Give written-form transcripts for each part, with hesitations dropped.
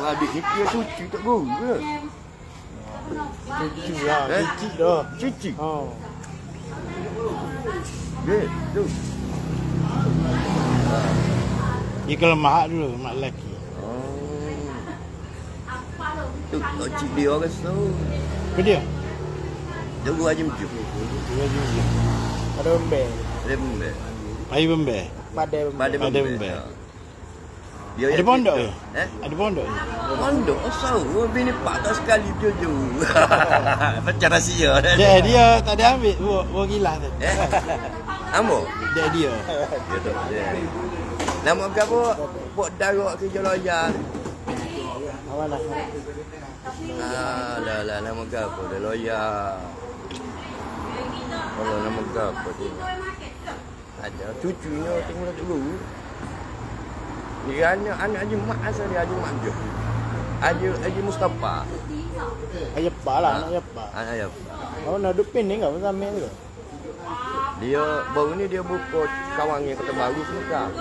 Adik ni dia cuci tak guru ke? Cuci lah, cuci dah. Cuci. Oh. Gitu. Dia kalau mahak dulu, mak lelaki. Tu cik dia orang rasa. Apa dia? Jago aja macam. Ada bembel. Lembek. Air bembel. Pada bembel. Dia Ada pondok ke? Ada pondok ke? Pondok asal bini pak tak sekali dia je. Macam rahsia dah. Dia tak ada ambil buah gilas tu. Amo? Dia. Dia tak ada. Nama berapa? Pok darat kerja loyal. Awak nak. Lah nama berapa? Dia loyal. Kalau nama berapa dia? Ada cucunya tengok dulu. Dia anak Haji Mak asal dia Haji Mak je. Haji Mustafa. Ayapa lah, anak ayapa. Anak ya. Oh, nak duduk pin ni enggak sama tu. Dia baru ni dia buka kawannya Kota Baru sebentar.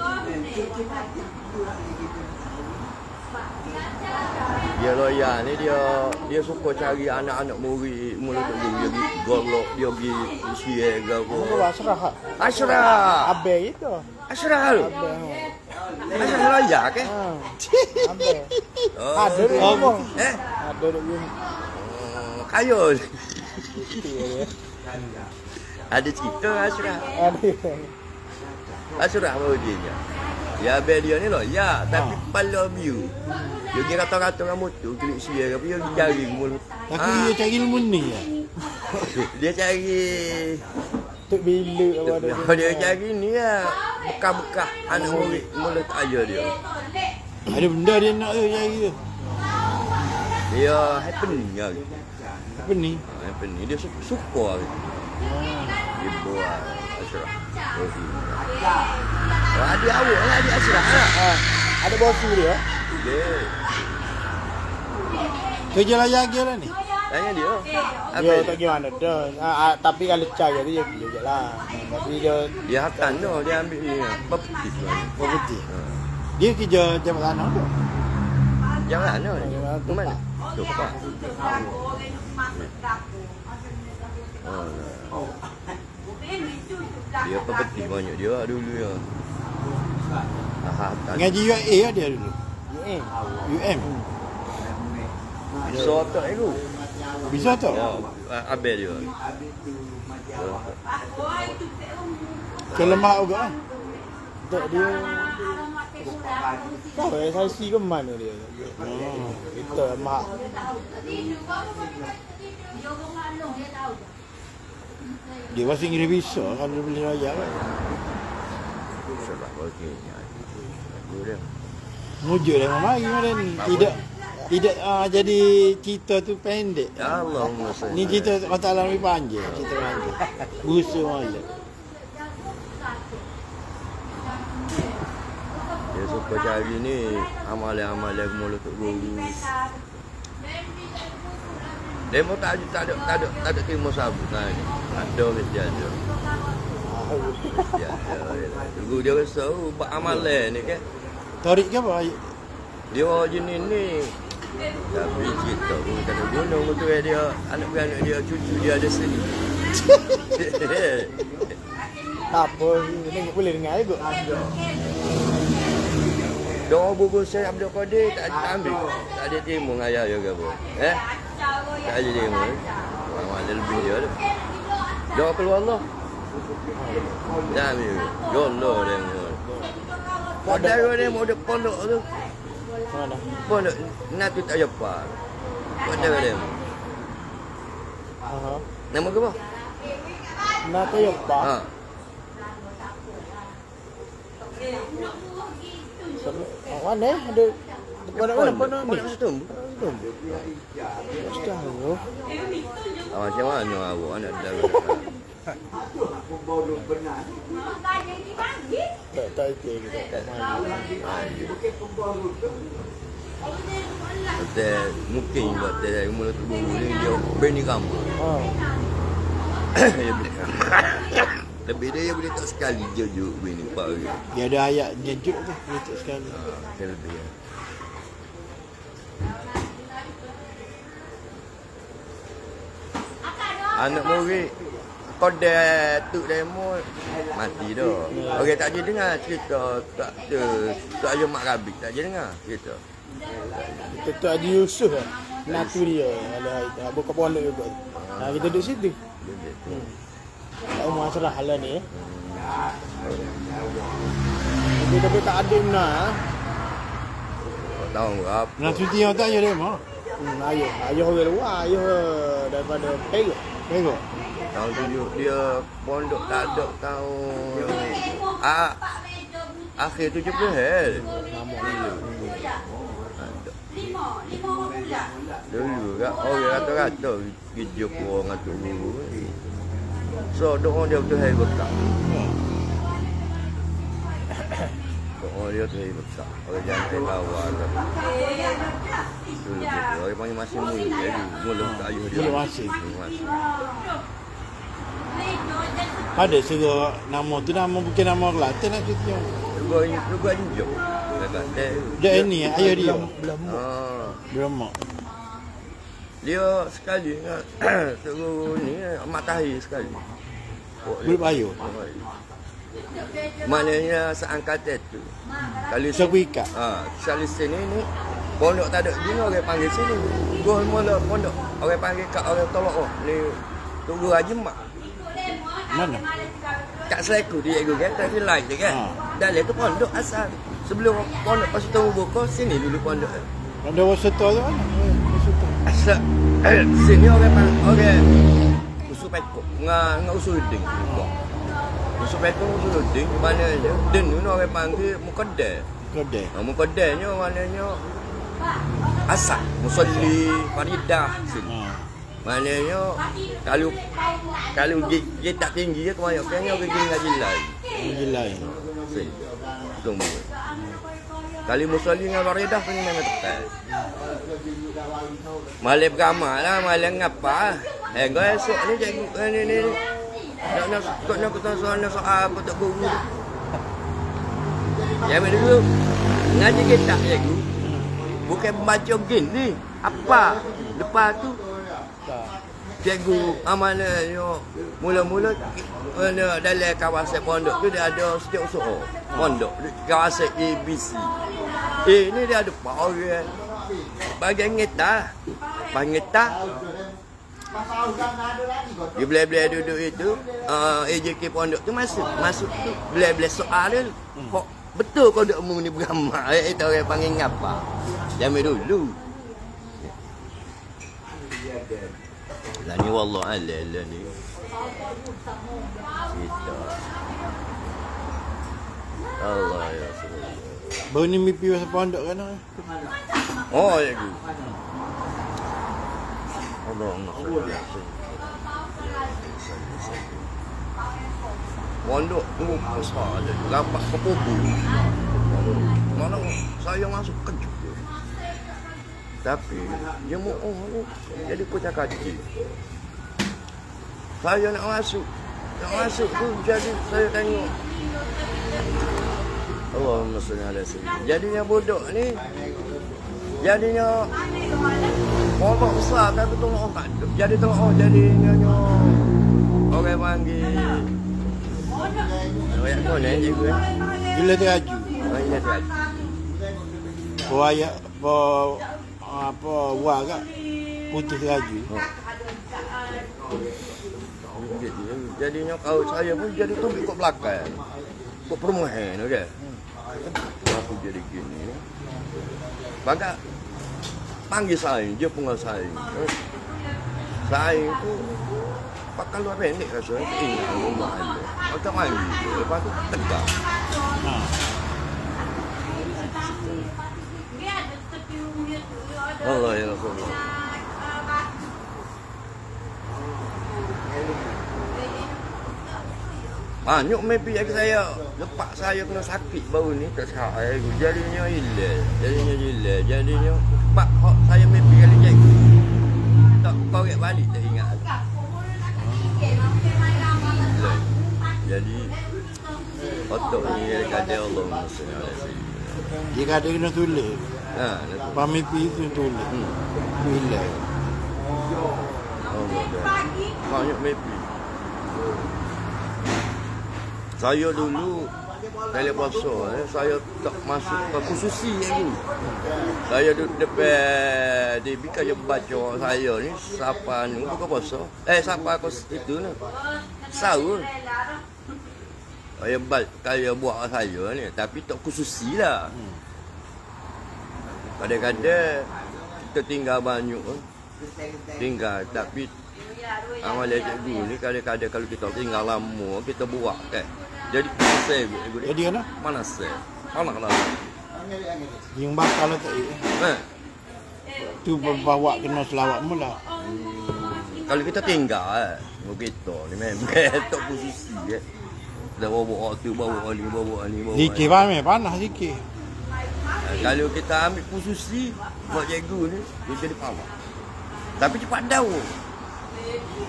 Dia loyal ni dia suka cari anak-anak murid mulut tu dia pergi golok, dia pergi usia ke apa. Kau Ashraf. Ashraf. Abe itu. Ashraf lu. Abe. Ashraf loyal ke? Abe. Oh. Ada dia ngomong. Ada dia. Kayu. Ada cerita Ashraf. Ada. Ashraf baru dia. Ya abang dia ni loyal tapi kepala biu. Dia pergi kata-kata dengan motor, klik sia ke apa, dia pergi cari mulut. Tapi dia cari ilmu ni ya. Dia cari Tuk bila apa dia. Dia cari ni lah bekas-bekas anak murid mulut aja dia. Ada benda dia nak tu cari tu. Dia happening lah. Apa ni? Happening. Dia suka lah. Dia buat Ashraf. Adik awak lah, adik Ashraf lah. Ada bosu dia. Dia. Kerja layak dia lah ni. Tanya dia. Dia tak gimana dah. Tapi kalau cari dia kerja je lah. Tapi dia akan tu, dia ambil ni property tu. property. Dia kerja jabatan apa tu? Jangan tu. Tu Mana? Tu pak. Dia property banyak dia dulu ya. Ngaji UA lah dia dulu. UM. So tak itu. Bisa tu? Ya, abel dia. Kelemak juga kan? Tak dia. Kau SIC ke mana dia? Itu mak. Dia pasti ngira bisa kalau dia boleh raya kan. Sebab bagi dia. Mujuk dia mari ni. Tidak jadi cerita tu pendek. Ya Allah. Ni cerita kata alam lebih panjang, cerita panjang. Busuk aja. Dia suka cari ni amalan-amalan mulut tu guru. Demo tak ada terima sabut nah ni. Ada mesti ada. Guru dia rasa buat amalan ni kan. Tarik ke apa? Dia jenis ni. Tapi cerita pun tak ada guna betul dia anak-anak dia cucu dia ada sini. Tak apa, ni boleh dengar juga. Doa buku saya Abdul Qadir tak ambil. Tak ada terima dengan ayah juga apa. Tak ada terima. Orang ada lebih dia tu. Doa keluar Allah. Tak ambil. Ya Allah dia. Padahal dia mau pondok tu. Mana? Pondok nak tak apa. Padahal dia. Aha. Nama ke apa? Nak tahu apa? Mana ada mana ni? Tahu. Macam mana awak anak dia? Tak ikut kita. Betul mungkin buat dia mulut tu ni dia beni kamu. Dia Tapi dia boleh tak sekali je bini pak dia. Dia ada ayat nyejuk tu, nyejuk sekali. Selebih ya. Anak murid kode tu demo mati dah. Orang tak je dengar cerita tak ada mak rabik tak je dengar cerita. Itu Haji Yusof lah. Natu dia. Ada buka pondok juga. Kita duduk situ. Tak umur asrah lah ni. Tapi tak ada nak. Tahu berapa. Nak cuti yang tak ayah dia mah. Ayah orang luar, ayah daripada Perak. Tahun 7 dia pondok tak ada tahun akhir 70 hal. Dulu kan orang rata-rata kerja kurang atau guru. So doa dia betul hai bekak. Doa dia tu hai bekak. Orang jangan bawah kan. Dulu gitu. Orang panggil masih mulia jadi mula tak ayuh dia. Mula masih. Ada segala nama tu nama bukan nama Kelantan nak cuti yang. Lugu anjuk. Dia ini ayah dia. Belum. Dia sekali suruh ni matahari sekali. Belum ayuh. Maknanya seangkatan tu. Kalau Sepikat. Sekali sini ni pondok tak ada guna orang panggil sini. Gol mula pondok orang panggil kat orang tolak ni tunggu Haji Mak. Mana? Kat Seleku dia ikut kan tapi lain je kan. Dalam tu pondok asal. Sebelum pondok pas tunggu buka sini dulu pondok. Ada waseto tu mana? Asal sini orang usul pekok ngah usul ding. Usul pekok usul ding mana dia? Den ni orang panggil mukaddam. Mukaddamnya maknanya asal musalli faridah sini. Maknanya kalau dia tak tinggi dia kebanyakannya orang gini ngaji lain. Ngaji lain. Tunggu. Kali musalli dengan faridah pun memang tepat. Malam beramal lah, malam ngapa? Kau esok ni cikgu ni. Nak kata soal apa tak guru. Jangan dulu. Ngaji kita cikgu. Bukan baca gini. Apa? Lepas tu cikgu amalnya mula-mula dalam kawasan pondok tu dia ada setiap usaha pondok kawasan ABC. Ini dia ada pak orang bagian ngeta dia boleh duduk itu AJK pondok tu masuk tu boleh soal dia kok betul kau duk mu ni beramal itu orang panggil ngapa jamai dulu lah ni wallah ala ni kita Allah ya Rasulullah. Baru ni mimpi pasal pondok kan? Oh ya tu. Allahumma salli pondok tu besar je. Lapak kepupu. Mana saya masuk kejut. Tapi dia mau jadi kucak kaki. Saya nak masuk tu jadi saya tengok Allahumma salli ala sayyidina. Jadinya bodoh ni jadinya pondok besar tapi tolong tak ada. Jadi tolong jadinya orang panggil royak kau ni cikgu. Bila teraju. Bila teraju. Royak apa buah kat putih teraju. Jadinya kau saya pun jadi tu ikut belakang. Ikut perumahan okey. Aku jadi gini. Baga panggil saing, dia pun saing. Saing tu pakai luar pendek rasa ingat rumah dia. Aku mandi, lepas tu tegak. Allah ya Rasulullah. Banyak mimpi yang saya lepas saya kena sakit baru ni tak saya jadinya hilang. Jadinya pak hak saya mimpi kali cikgu. Tak korek balik tak ingat. jadi otak ni kadang Allah mesti ada sini. Dia kata kena tulis. Ha, nak Pamipi itu tulis. Tulis. oh, banyak mepi. Saya dulu kali puasa, saya tak masuk ke khususi lagi. Saya duduk depan dia bikin je baca saya ni siapa ni buka puasa. Siapa aku itu ni. Sahur. Saya buat saya ni tapi tak khususi lah. Kadang-kadang kita tinggal banyak tinggal tapi amal cikgu ni kadang-kadang kalau kita tinggal lama kita buat kan. Jadi saya Jadi kan? mana saya? Mana. Yang bakal tak tu bawa kena selawat mula. Kalau kita tinggal kita ni memang tak posisi dah bawa tu bawa ni. Zikir panas zikir. Kalau kita ambil posisi buat cikgu ni dia jadi panas. Tapi cepat daun.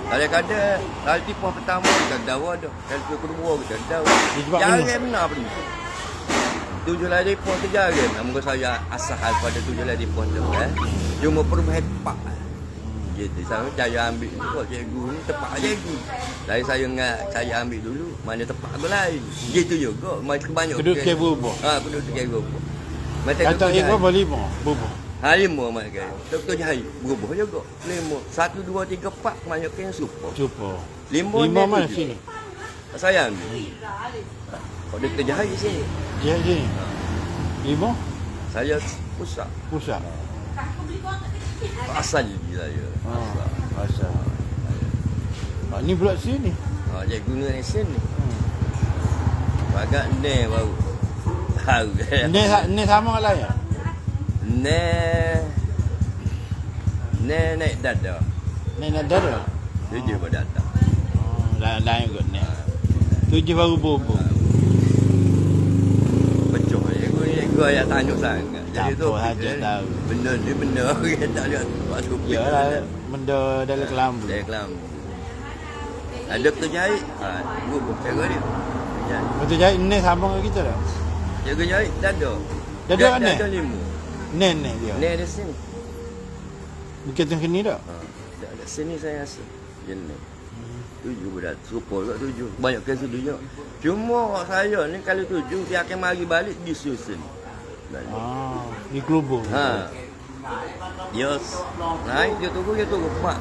Kadang-kadang kali tipuan pertama kita daun dah. Kali kedua kita daun. Jarang benar pun. 7 lagi pun terjarang. Namun saya asal pada 7 lagi pun tu cuma perubahan tepat. Gitu. Saya cara ambil tu buat cikgu ni tepat cikgu. Dari saya ambil dulu mana tepat aku lain. Gitu juga. Macam banyak. Kedua ke bubuk. Kedua ke bubuk. Macam Kata ikut boleh bubuk. 5 macam Dr. Jahai berubah juga 5 1, 2, 3, 4 banyak yang super 5 mana sini? Saya ambil Kau Dr. Jahai di sini Dia sini 5? Saya pusat asal je saya asal ni pula sini dia guna di sini agak ni baru tahu ni sama lah ya naik dada. Naik dada? 7 baru datang. Lain kot ni. 7 baru bubuk. Pecah. Ego yang tanya sangat. Jadi tu tahu. Benda ni benda kita tak ada waktu. Yalah, benda dalam kelambu. Dalam kelambu. Ada terjahit. Bubuk jaga dia. Betul jahit ni sama dengan kita dah. Jaga jahit dada. Dada ni? Dada 5. Ni dia. Ni ada sini. Bukan tengah sini tak? Ada sini saya rasa. Yang ni. 7 berat. Serupa juga 7. Banyak kes 7 juga. Cuma saya ni kalau 7 dia akan mari balik di susun. Di kelubung. Yes. Naik dia tunggu Pak.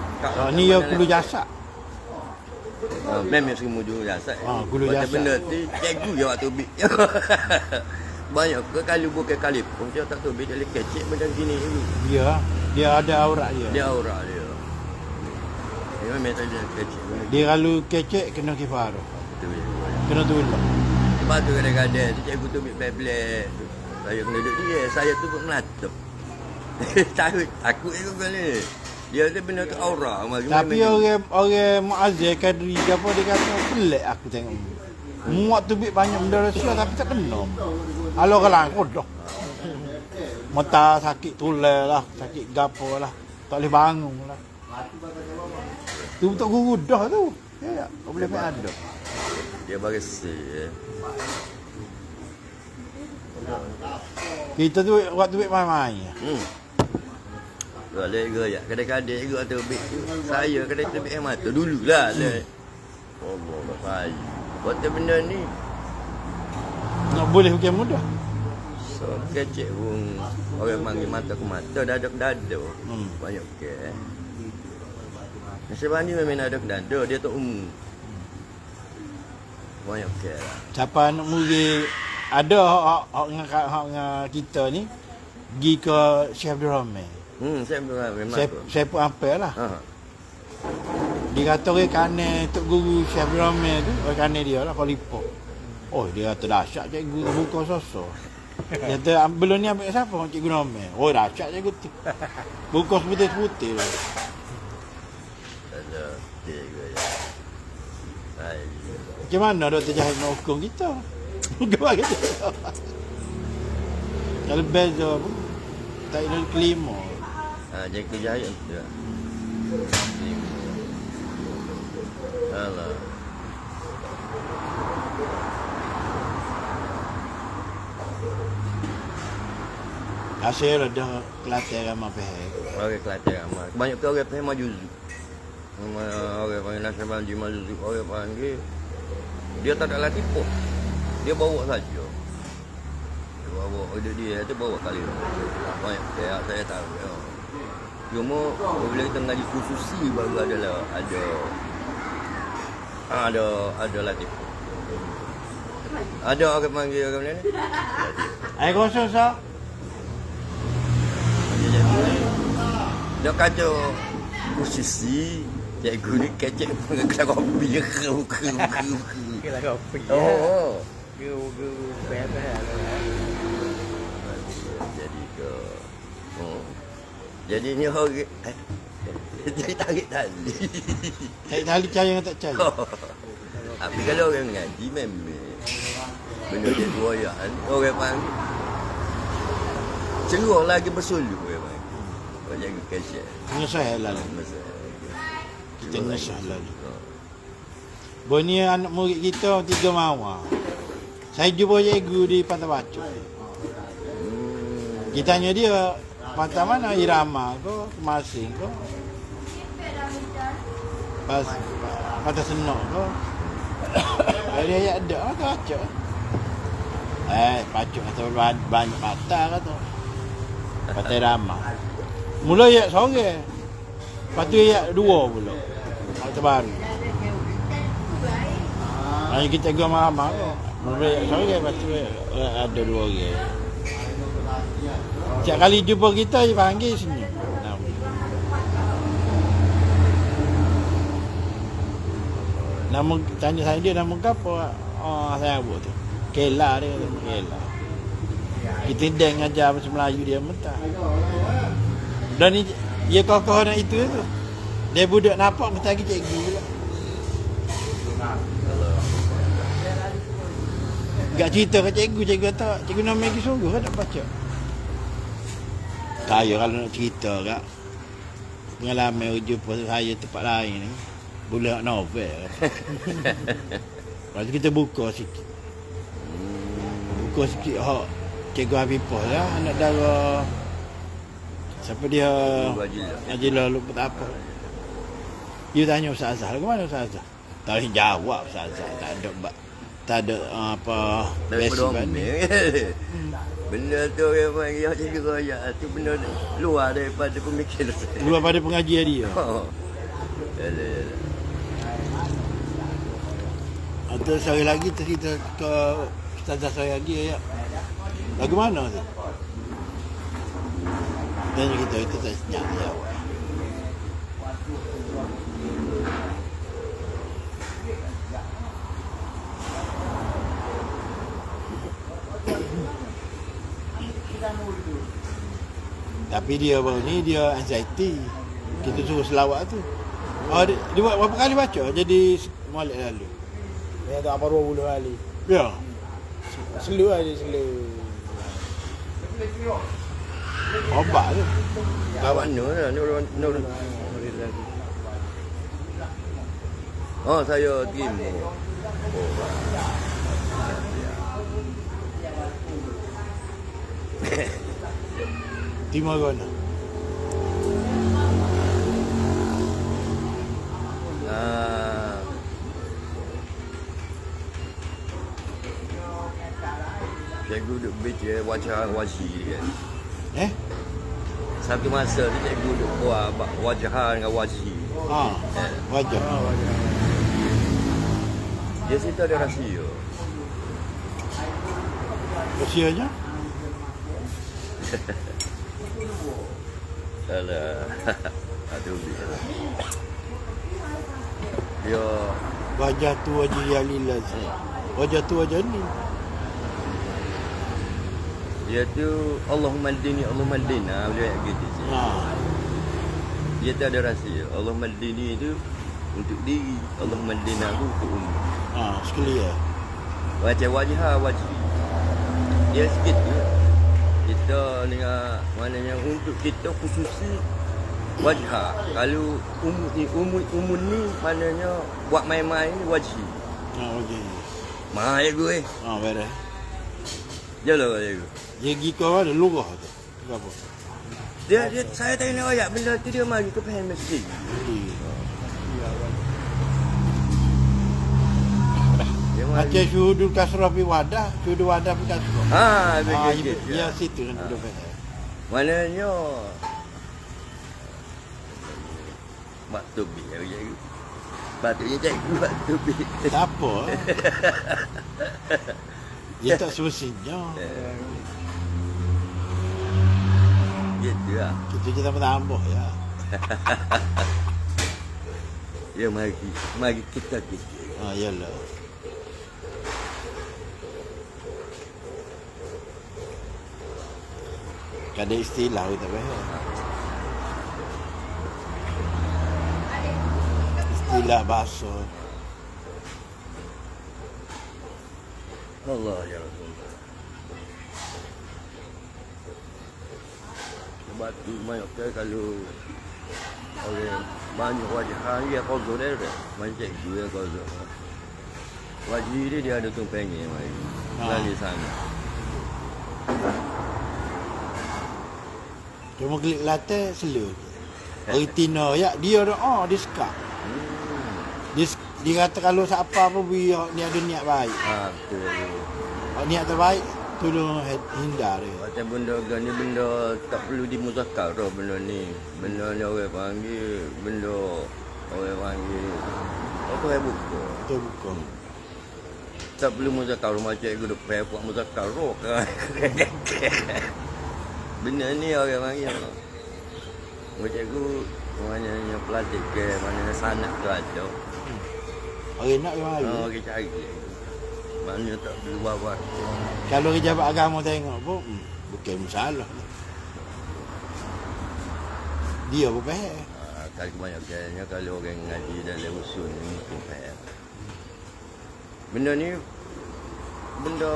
Ni ya kudu jasa. Memang semua dulu jasa. Kudu jasa. Benda tu cikgu je waktu bik. Banyak ke kalau bukan kali pun dia tak tahu dia kecek macam gini dulu. Dia ada aurat dia. Dia aurat dia. Dia memang tak dia kecek. Dia kalau kecek kena kifar. Kena tolong. Sebab tu kadang-kadang cikgu tu ambil tablet. Saya kena duduk dia. Saya tu pun melatap. Takut juga ni. Dia tu benda tu aurat. Tapi orang Muazzez Kadri ke apa dia kata pelik aku tengok. Muat tu banyak benda rahsia tapi tak kena. Kalau kalang kodoh. Mata sakit tulang lah, sakit gapo lah. Tak boleh bangun lah. Tu untuk guru dah tu. Ya, tak boleh main ada. Dia bagi si. Kita tu waktu main-main. Boleh ke ya. Kadang-kadang juga tu saya kadang-kadang ambil mata dululah. Allah baik. Buat benda ni nak boleh bukan mudah. so kecek pun orang panggil mata ke mata dada ke dada. Banyak ke Nasib ni memang dada ke dada dia tak banyak ke siapa nak murid ada hak dengan kita ni pergi ke Syekh Abdul Rahman. Saya pun apa lah. Dia kata orang kanan Tok Guru Syekh Abdul Rahman tu, orang kanan dia lah Khalifah. Oh, dia kata dahsyat cikgu buka sosok. Dia kata belum ni ambil siapa Cikgu Rahman. Oh, dahsyat cikgu tu. Buka seputih-seputih lah. ada tiga ya. Macam mana Dr. Jahid nak hukum kita? Bukan kita. Kalau beza pun tak ada kelima. Cikgu Jahid tu. Alah. Hasil dah Kelantan ramai pihak. Orang Kelantan ramai. Kebanyakan orang Pahang Majuzu. Orang panggil Nasir Banji Majuzu. Orang panggil. Dia tak ada latih pun. Dia bawa saja. Dia bawa. Dia tu bawa kali. Banyak saya tahu. Ya. Cuma bila kita mengaji khususi baru ada latih pun. Ada orang panggil orang ni. Air kosong sah. Dia kata khususi cikgu ni kecek pengekelah kopi je ke. Kira kopi. Oh. Guru payah. Jadi ke. Jadi ni orang jadi tarik tali. Tarik tali cari yang tak cari. Tapi kalau orang ngaji memang benda dia buayaan orang panggil ceruh lagi bersuluh orang panggil. Kau jaga kecek. Ngesah halal. Kita ngesah halal. Ni anak murid kita 3 mawar. Saya jumpa cikgu di Pantai Bacok. Kita tanya dia, Pantai mana? Irama ke? Masing ke? Pantai Senok ke? Dia ayat ada ke Bacok? Bacok kata banyak patah kata. Pantai Irama. Mula ayat sore. Lepas tu ayat 2 pula. Pantai Baru. Hanya kita gua mama ke. Mula ayat sore lepas tu ada 2 orang. Setiap kali jumpa kita dia panggil sini. Nama tanya saya dia nama apa? Saya buat tu. Kela dia kata Kela. Kita deng ajar bahasa Melayu dia mentah. Dan ni dia kokoh nak itu tu. Dia budak nampak kita lagi cikgu pula. Gak cerita ke cikgu kata cikgu nama lagi sungguh kan tak baca. Saya kalau nak cerita kak pengalaman jumpa saya tempat lain ni boleh nak novel. Lepas tu kita buka sikit. Buka sikit hak cikgu Habibah lah anak dara. Siapa dia? Ajilah lupa tak apa. Dia tanya Ustaz Azhar, ke mana Ustaz Azhar? Tak boleh jawab Ustaz Azhar. Tak ada apa basic benda tu yang panggil cikgu royak tu benda luar daripada pemikiran saya. Luar pada pengajian dia. Yalah. Atau sekali lagi cerita ke Ustazah saya lagi ya. Lagu mana tu? Dan kita tak senyap jawab. Tapi dia baru ni dia anxiety. Kita suruh selawat tu. Dia buat berapa kali baca jadi molek lalu. Dia tak apa 20 kali. Ya. Selu aja selu. Obat tu. Kawan ni lah. Oh, saya terima. Timur mana? Cikgu duduk baca wajah wajih kan. Satu masa ni cikgu duduk buat wajah dengan wajih. Wajah. Dia cerita ada rahsia. Rahsianya? Alah. Aduh. Dia wajah tu wajah yang lila. Wajah tu wajah ni. Dia tu Allahumma aldini boleh gitu sih. Dia tu ada rahsia. Allahumma aldini itu untuk diri, Allahumma aldina tu untuk umum. Sekali ya. Wajah wajib. Dia sikit je. Kita dengan maknanya untuk kita khususi wajah. Kalau umum ni maknanya buat main-main ni wajib. Wajah. Mahal ya gue. Beres. Jalan ya gue. Dia pergi kau ada lurah tu. Apa? Dia saya tengok ayat benda tu dia mari ke faham mesti. Dia mari. Aceh syuhudul kasrah fi wadah, syuhudul wadah fi kasrah. Begitu. Ya situ kan duduk faham. Maknanya Batu bi ya cikgu. Batunya cikgu batu bi. Tak apa. Dia tak semestinya. Gitu lah. Kita je tambah-tambah ya. Ya mari kita fikir. Yalah. Ada istilah kita faham. Istilah bahasa. Allah ya Rasulullah. Sebab tu banyak kalau orang banyak wajah dia kozo dia macam dia kozo. Wajib dia ada tumpengnya mai. Dari sana. Cuma klik latte slow. Original ya dia dia suka. Dia kata kalau siapa pun dia ada niat baik. Betul. Niat terbaik tolong hindar dia. Macam benda ni benda tak perlu dimuzakarah benda ni. Benda ni orang panggil benda orang panggil apa yang buka. Kita buka. Tak perlu muzakarah macam aku dah payah buat muzakarah kan. Benda ni orang panggil macam aku maknanya pelatih ke mana sanak tu ada. Orang nak ke mari. Orang cari. Mana tak perlu bawa. Kalau pejabat agama tengok pun bukan masalah. Dia pun faham. Kali kebanyakannya kalau orang ngaji dalam usul ni mungkin faham. Benda ni benda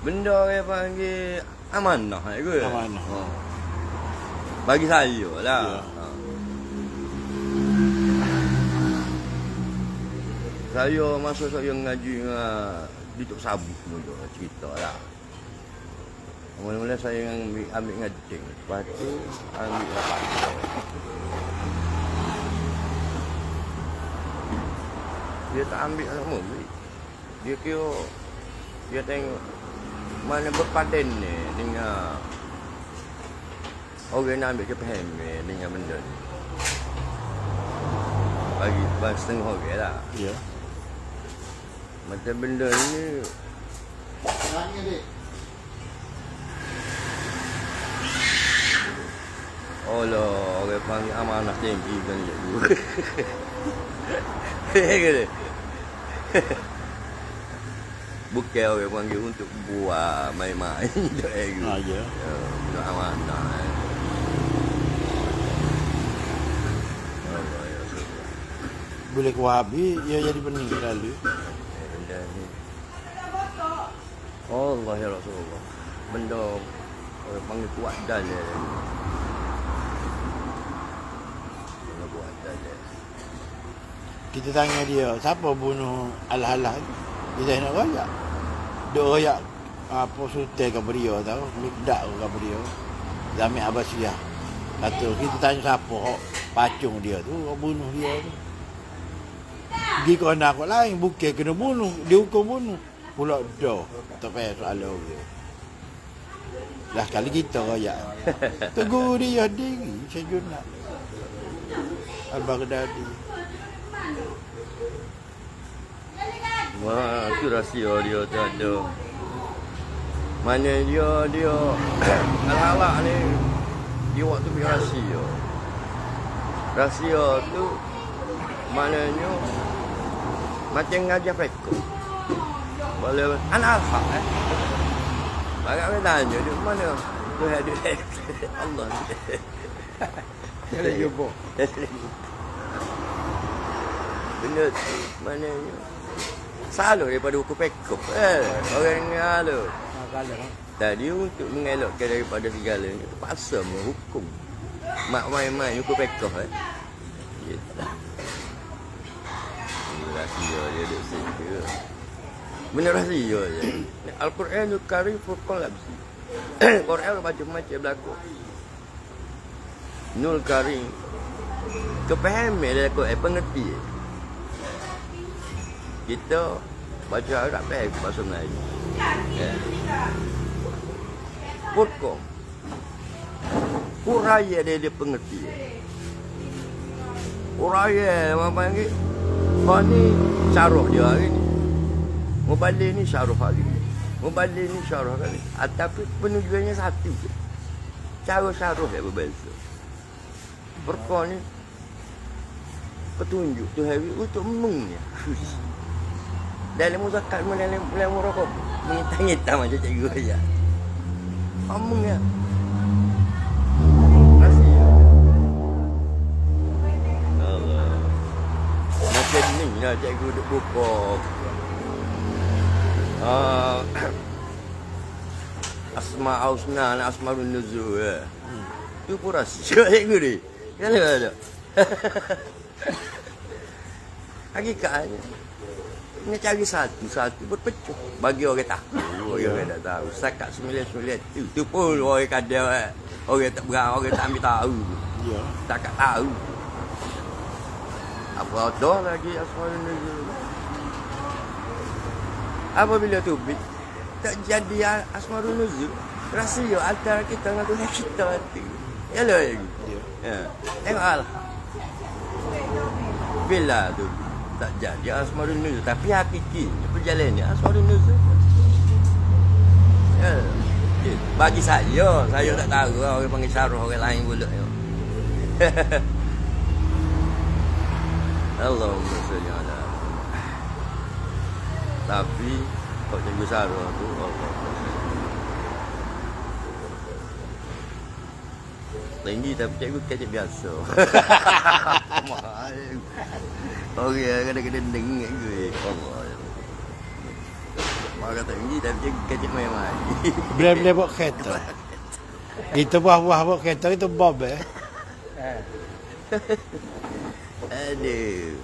benda yang panggil amanah ke? Amanah. Bagi saya lah. Ya. Saya masa saya ngaji dengan Ditok Sabuk dulu cerita lah. Mula-mula saya ambil ngajing. Lepas tu ambil rapat. Dia tak ambil sama. Dia kira dia tengok mana berpadan ni dengan orang nak ambil kepaham dengan benda ni. Bagi setengah orang lah. Ya. Macam benda ni Allah, orang panggil amanah tinggi kan cikgu. Kata. Bukan orang panggil untuk buat main-main tak cikgu. Ya. Untuk amanah. Allah ya Rasulullah. Boleh ke Wahabi, dia jadi pening lalu. Benda ni. Allah ya Rasulullah. Benda orang panggil kuat dalil. Kuat dalil. Kita tanya dia, siapa bunuh Al-Halah ni? Dia nak royak. Dia royak apa Sultan ke beliau tahu, Mikdad ke beliau. Zamir Abbasiyah. Kata kita tanya siapa pacung dia tu, bunuh dia tu. Pergi ke anak aku lain, bukan kena bunuh, dia hukum bunuh. Pula dah, tak payah soalan dia. Dah kali kita royak. Tegur dia diri, Syajunat. Al-Baghdadi. Wah, tu rahsia dia tu ada. Mana dia Al-Halak ni dia waktu punya rahsia. Rahsia tu maknanya macam ngajar fiqh. Boleh Al-Haq Banyak orang tanya dia mana tu ada Allah. Dia jumpa. Benda tu maknanya salah daripada hukum fiqh. Orang dengar tu. Kalah. Tadi untuk mengelakkan daripada segalanya terpaksa menghukum. Mak main-main hukum fiqh gitu. Rahsia dia duduk situ. Benda rahsia je. Al-Quran tu Karim furqan labsi. Quran macam-macam berlaku. Nul Karim. Kepahaman dia aku pengerti. Kita baca Arab faham bahasa Melayu. Ya. Pokok. Uraya dia pengerti. Uraya apa panggil? Kau ni syarah dia hari ni. Mubalik ni syarah hari ni. Mubalik ni syarah hari ni. Tapi penujuannya satu je. Cara syarah dia berbeza. Berkau ni petunjuk tu hari untuk mengnya. Dalam muzakat dalam muraqab mengita-ngita macam cikgu aja. Amung ya. Allah. Macam ni lah cikgu duk buka. Asma'ul Husna, Asma'ul Nuzul. Tu pun rahsia cikgu ni. Kan ada. Hakikatnya ini cari satu berpecah bagi orang tahu, orang tak tahu. Setakat 99 tu pun orang kadang orang tak berang, orang tak ambil tahu. Ya. Setakat tahu. Apa ada lagi Asmaul Nuzul. Apabila tu tak jadi Asmaul Nuzul, rahsia antara kita dengan Tuhan kita tu. Yalah lagi. Ya. Tengoklah. Bila tu tak jadi Asmaul Nuzul, tapi hakiki perjalanannya Asmaul Nuzul. Ya. Bagi saya tak tahu orang panggil syarah orang lain pula. Allahumma salli ala. Tapi kok cikgu syarah tu Allah. Tinggi tapi cikgu kecil biasa. Okey, kadang-kadang dengar gue. Allah. Mak kata tinggi tapi cikgu kecil main-main. Bila-bila bawa kereta. Itu buah-buah bawa kereta itu Bob Aduh.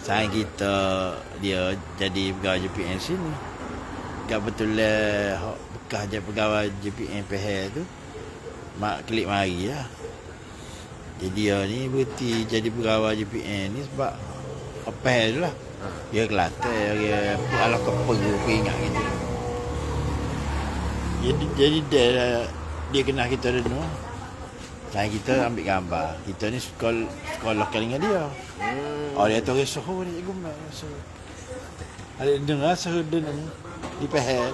Sayang kita dia jadi pegawai JPN sini. Tak betul lah bekas je pegawai JPN Pahal tu. Mak klik mari lah. Jadi dia ni berhenti jadi pegawai JPN ni sebab Pahal tu lah. Dia Kelantan, dia ala kepeng ingat gitu. Jadi dia kenal kita dulu. Sayang kita ambil gambar. Kita ni sekolah kali dengan dia. Oh dia tu orang Soho ni cikgu mak. Ada dengar sehudun di Pahal.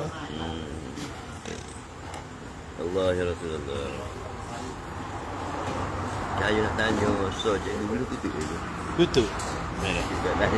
Allah ya Rasulullah. Saya nak tanya so cikgu dulu tutup. Tutup. Merah. Kita dah